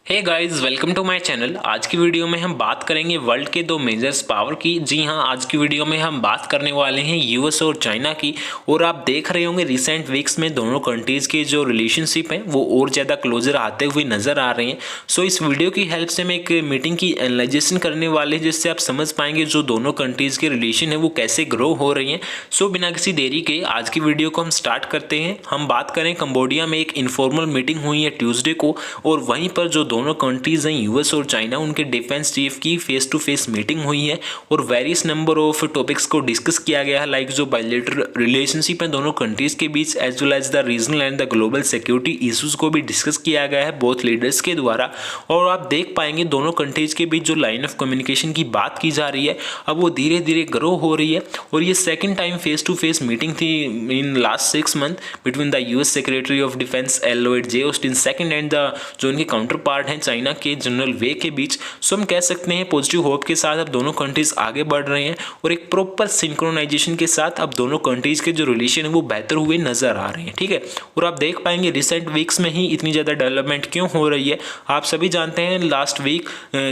Hey guys, welcome to my channel. आज की video में हम बात करेंगे वर्ल्ड के दो मेजर्स पावर की। जी हां, आज की वीडियो में हम बात करने वाले हैं यूएस और चाइना की। और आप देख रहे होंगे रिसेंट वीक्स में दोनों कंट्रीज के जो रिलेशनशिप हैं वो और ज़्यादा क्लोजर आते हुए नजर आ रहे हैं। सो इस वीडियो की हेल्प से हम एक मीटिंग की एनालाइजेशन करने वाले हैं, जिससे आप समझ पाएंगे जो दोनों कंट्रीज के रिलेशन है वो कैसे ग्रो हो रही हैं। सो बिना किसी देरी के आज की वीडियो को हम स्टार्ट करते हैं। हम बात करें कंबोडिया में एक इनफॉर्मल मीटिंग हुई है ट्यूसडे को, और वहीं पर जो दोनों कंट्रीज हैं यूएस और चाइना, उनके डिफेंस चीफ की फेस टू फेस मीटिंग हुई है और वेरियस नंबर ऑफ टॉपिक्स को डिस्कस किया गया है, लाइक जो बायलैटरल रिलेशनशिप है दोनों कंट्रीज के बीच, as well as the regional and the global security issues को भी डिस्कस किया गया है बोथ लीडर्स के द्वारा। और आप देख पाएंगे दोनों कंट्रीज के बीच जो लाइन ऑफ कम्युनिकेशन की बात की जा रही है अब वो धीरे धीरे ग्रो हो रही है। और ये second time face to face meeting थी in last 6 month between the US secretary of defence Lloyd J Austin second and the जो उनके काउंटर पार्ट हैं चाइना के जनरल वे के बीच। सो हम कह सकते हैं पॉजिटिव होप के साथ अब दोनों कंट्रीज आगे बढ़ रहे हैं और एक प्रॉपर सिंक्रोनाइजेशन के साथ अब दोनों कंट्रीज के जो रिलेशन है वो बेहतर हुए नजर आ रहे हैं। ठीक है, और आप देख पाएंगे रिसेंट वीक्स में ही इतनी ज़्यादा डेवलपमेंट क्यों हो रही है। आप सभी जानते हैं लास्ट वीक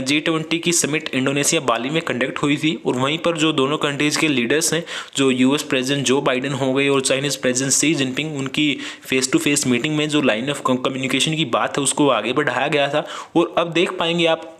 G20 की समिट इंडोनेशिया बाली में कंडक्ट हुई थी, और वहीं पर जो दोनों कंट्रीज के लीडर्स हैं, जो यूएस प्रेसिडेंट जो बाइडेन हो गए और चाइनीज प्रेसिडेंट शी जिनपिंग, उनकी फेस टू फेस मीटिंग में जो लाइन ऑफ कम्युनिकेशन की बात है उसको आगे बढ़ाया गया था। और अब देख पाएंगे आप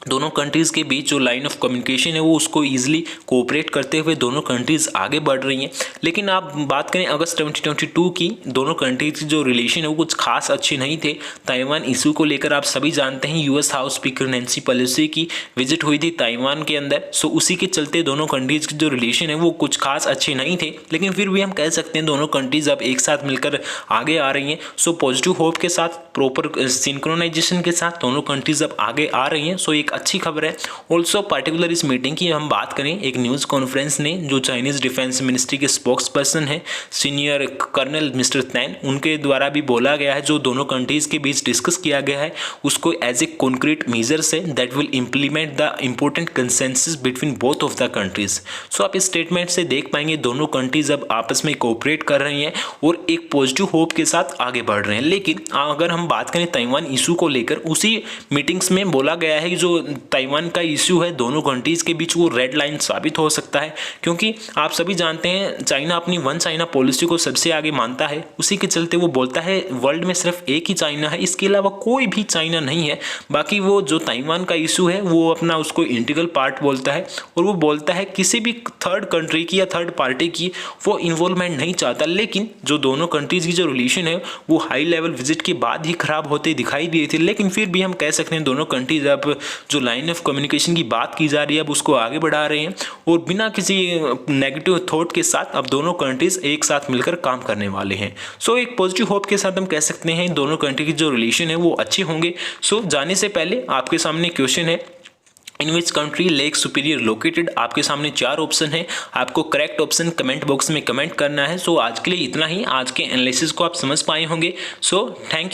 दोनों कंट्रीज़ के बीच जो लाइन ऑफ कम्युनिकेशन है वो उसको ईजिली कोऑपरेट करते हुए दोनों कंट्रीज़ आगे बढ़ रही हैं। लेकिन आप बात करें अगस्त 2022 की, दोनों कंट्रीज की जो रिलेशन है वो कुछ खास अच्छे नहीं थे। ताइवान इशू को लेकर आप सभी जानते हैं US house speaker Nancy Pelosi की विजिट हुई थी ताइवान के अंदर। सो उसी के चलते दोनों कंट्रीज की जो रिलेशन है वो कुछ खास अच्छे नहीं थे, लेकिन फिर भी हम कह सकते हैं दोनों कंट्रीज अब एक साथ मिलकर आगे आ रही हैं। सो पॉजिटिव होप के साथ, प्रॉपर सिंक्रोनाइजेशन के साथ दोनों कंट्रीज अब आगे आ रही हैं। सो अच्छी खबर है। ऑल्सो पार्टिकुलर इस मीटिंग की हम बात करें, एक न्यूज़ कॉन्फ्रेंस ने जो चाइनीज डिफेंस मिनिस्ट्री के स्पोक्स पर्सन है सीनियर कर्नल मिस्टर तैन, उनके द्वारा भी बोला गया है जो दोनों कंट्रीज के बीच डिस्कस किया गया है उसको एज ए कॉन्क्रीट मेजर्स है that will implement the important consensus between both of the countries. So आप इस स्टेटमेंट से देख पाएंगे दोनों कंट्रीज अब आपस में कोऑपरेट कर रही हैं और एक पॉजिटिव होप के साथ आगे बढ़ रहे हैं। लेकिन अगर हम बात करें ताइवान इशू को लेकर, उसी मीटिंग्स में बोला गया है कि जो ताइवान का इश्यू है दोनों कंट्रीज के बीच वो रेड लाइन साबित हो सकता है, क्योंकि आप सभी जानते हैं चाइना अपनी वन चाइना पॉलिसी को सबसे आगे मानता है। उसी के चलते वो बोलता है वर्ल्ड में सिर्फ एक ही चाइना है, इसके अलावा कोई भी चाइना नहीं है। बाकी वो जो ताइवान का इशू है वो अपना उसको इंटीग्रल पार्ट बोलता है, और वो बोलता है किसी भी थर्ड कंट्री की या थर्ड पार्टी की वो इन्वॉल्वमेंट नहीं चाहता। लेकिन जो दोनों कंट्रीज की जो रिलेशन है वो हाई लेवल विजिट के बाद ही खराब होते दिखाई दिए थे। लेकिन फिर भी हम कह सकते हैं दोनों कंट्रीज अब जो लाइन ऑफ कम्युनिकेशन की बात की जा रही है अब उसको आगे बढ़ा रहे हैं, और बिना किसी नेगेटिव थॉट के साथ अब दोनों कंट्रीज एक साथ मिलकर काम करने वाले हैं। सो एक पॉजिटिव होप के साथ हम कह सकते हैं दोनों कंट्री की जो रिलेशन है वो अच्छे होंगे। सो जाने से पहले आपके सामने क्वेश्चन है, in which country Lake Superior located. आपके सामने 4 ऑप्शन है, आपको करेक्ट ऑप्शन कमेंट बॉक्स में कमेंट करना है। सो आज के लिए इतना ही। आज के एनालिसिस को आप समझ पाए होंगे। So thank you.